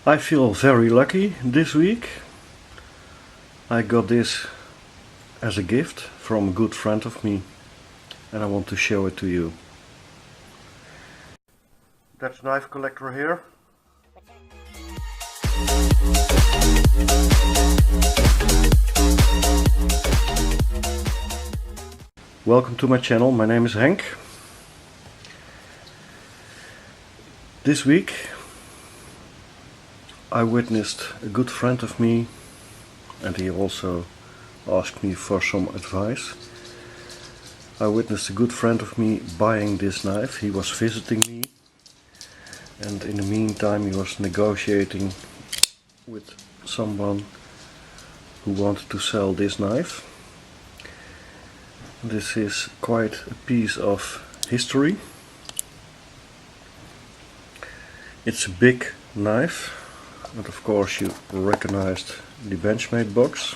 I feel very lucky this week. I got this as a gift from a good friend of me and I want to show it to you. That's knife collector here. Welcome to my channel, my name is Henk. This week I witnessed a good friend of me, and he also asked me for some advice. I witnessed a good friend of me buying this knife. He was visiting me, and in the meantime he was negotiating with someone who wanted to sell this knife. This is quite a piece of history. It's a big knife, but of course you recognized the Benchmade box.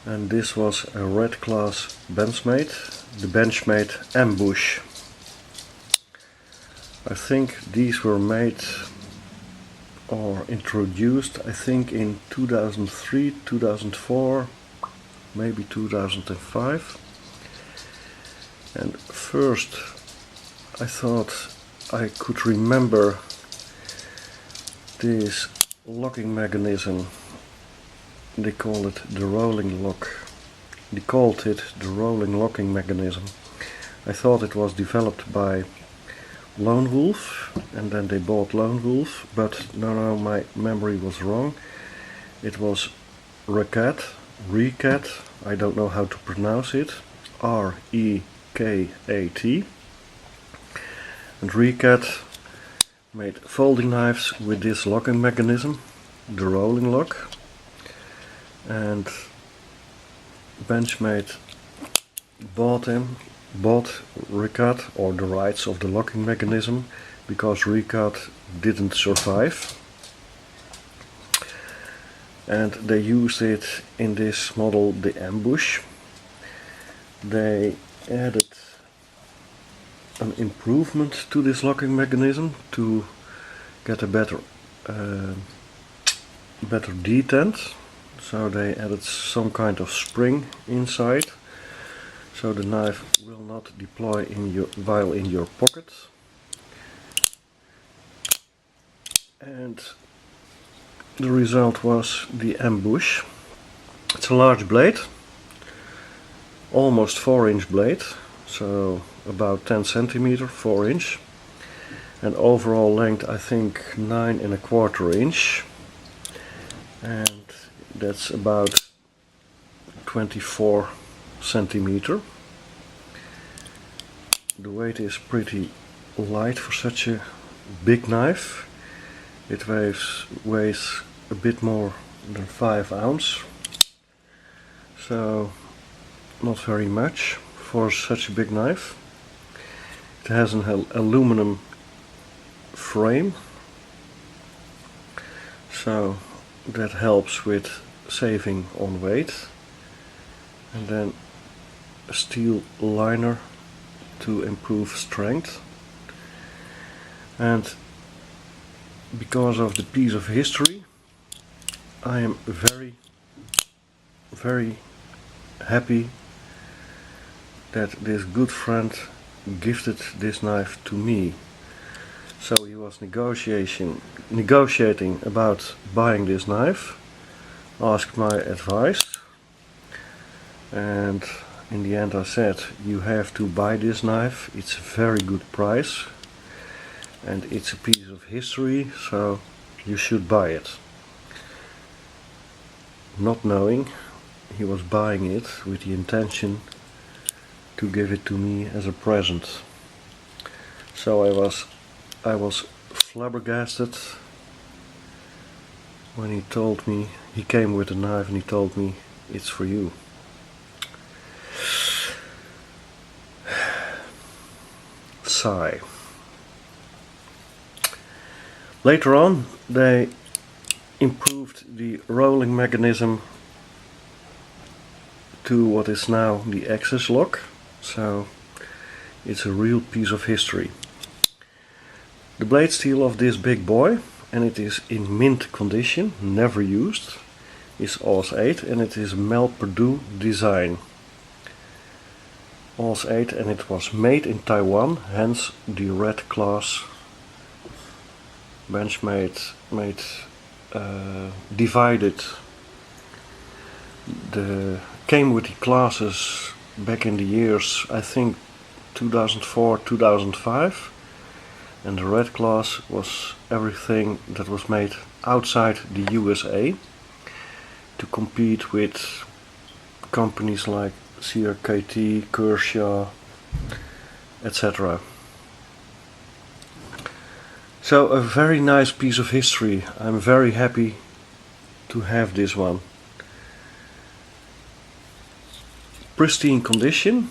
And this was a red class Benchmade, the Benchmade Ambush. I think these were made or introduced, I think in 2003, 2004, maybe 2005. And first I thought I could remember this locking mechanism. They call it the rolling lock. They called it the rolling locking mechanism. I thought it was developed by Lone Wolf, and then they bought Lone Wolf, but no, my memory was wrong. It was Recat, I don't know how to pronounce it, R-E-K-A-T. And Recat made folding knives with this locking mechanism, the rolling lock. And Benchmade bought Recat, or the rights of the locking mechanism, because Recat didn't survive. And they used it in this model, the Ambush. They added an improvement to this locking mechanism to get a better detent. So they added some kind of spring inside, so the knife will not deploy while in your pocket. And the result was the Ambush. It's a large blade, almost 4-inch blade, so about 10 centimeter, 4 inch, and overall length I think 9¼ inch, and that's about 24 centimeter. The weight is pretty light for such a big knife. It weighs a bit more than 5 ounces, so not very much for such a big knife. It has an aluminum frame, so that helps with saving on weight, and then a steel liner to improve strength. And because of the piece of history, I am very happy that this good friend gifted this knife to me. So he was negotiating about buying this knife, asked my advice, and in the end I said, you have to buy this knife, it's a very good price and it's a piece of history, so you should buy it. Not knowing he was buying it with the intention to give it to me as a present. So I was flabbergasted when he told me, he came with a knife and he told me, it's for you. Sigh. Later on they improved the rolling mechanism to what is now the access lock, so it's a real piece of history. The blade steel of this big boy and it is in mint condition, never used. Is AUS 8 and it is Mel Perdue design. AUS 8 and it was made in Taiwan, hence the red class. Benchmade divided. Came with the classes back in the years, I think 2004, 2005, and the red class was everything that was made outside the USA to compete with companies like CRKT, Kershaw, etc. So a very nice piece of history. I'm very happy to have this one. Pristine condition.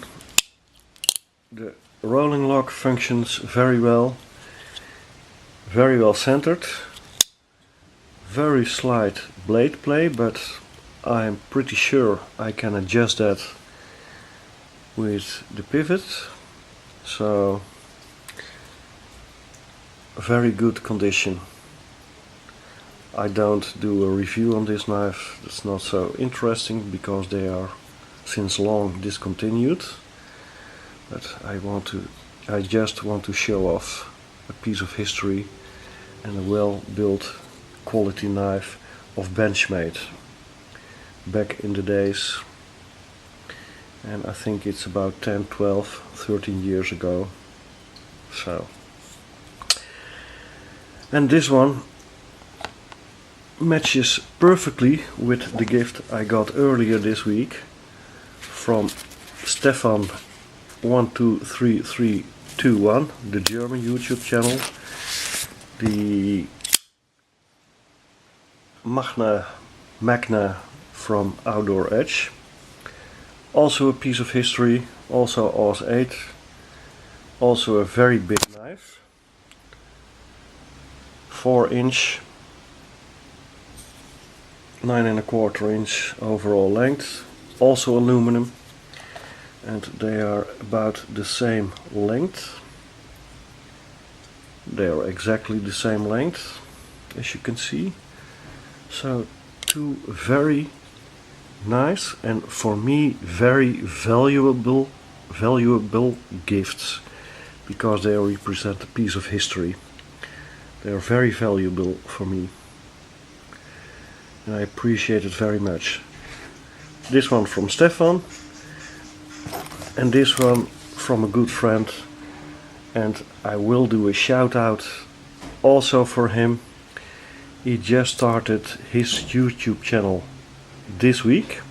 The rolling lock functions very well centered. Very slight blade play, but I'm pretty sure I can adjust that with the pivot. So very good condition. I don't do a review on this knife. It's not so interesting because they are since long discontinued. But I just want to show off a piece of history and a well-built quality knife of Benchmade back in the days, and I think it's about 10, 12, 13 years ago. So, and this one matches perfectly with the gift I got earlier this week from Stefan 1233321, the German YouTube channel. The Magna from Outdoor Edge. Also a piece of history, also AUS 8. Also a very big knife. 4-inch, 9¼ inch overall length. Also aluminum. And they are about the same length. They are exactly the same length, as you can see. So two very nice and for me very valuable gifts, because they represent a piece of history. They are very valuable for me and I appreciate it very much. This one from Stefan and this one from a good friend, and I will do a shout out also for him. He just started his YouTube channel this week.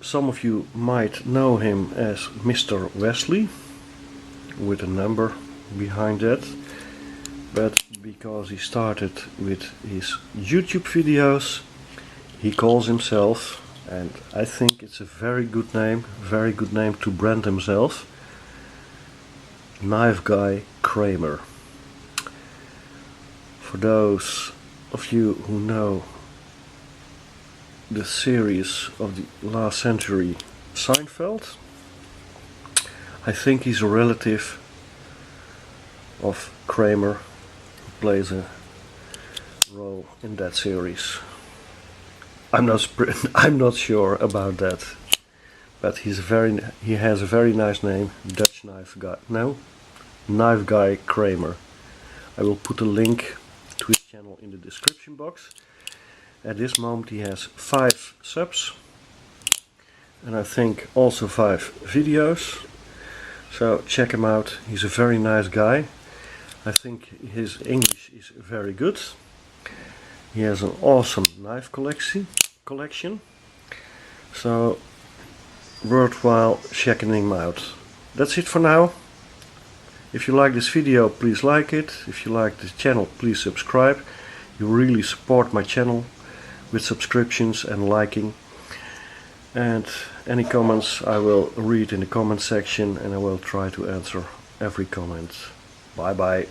Some of you might know him as Mr. Wesley, with a number behind that, but because he started with his YouTube videos, he calls himself, and I think it's a very good name to brand himself, KnifeGuyKramer. For those of you who know the series of the last century Seinfeld, I think he's a relative of Kramer, who plays a role in that series. I'm not sure about that, but he has a very nice name, Dutch knife guy. No, KnifeGuyKramer. I will put a link to his channel in the description box. At this moment he has 5 subs and I think also 5 videos, so check him out. He's a very nice guy. I think his English is very good. He has an awesome knife collection, so worthwhile checking him out. That's it for now. If you like this video, please like it. If you like this channel, please subscribe. You really support my channel with subscriptions and liking. And any comments I will read in the comment section, and I will try to answer every comment. Bye bye.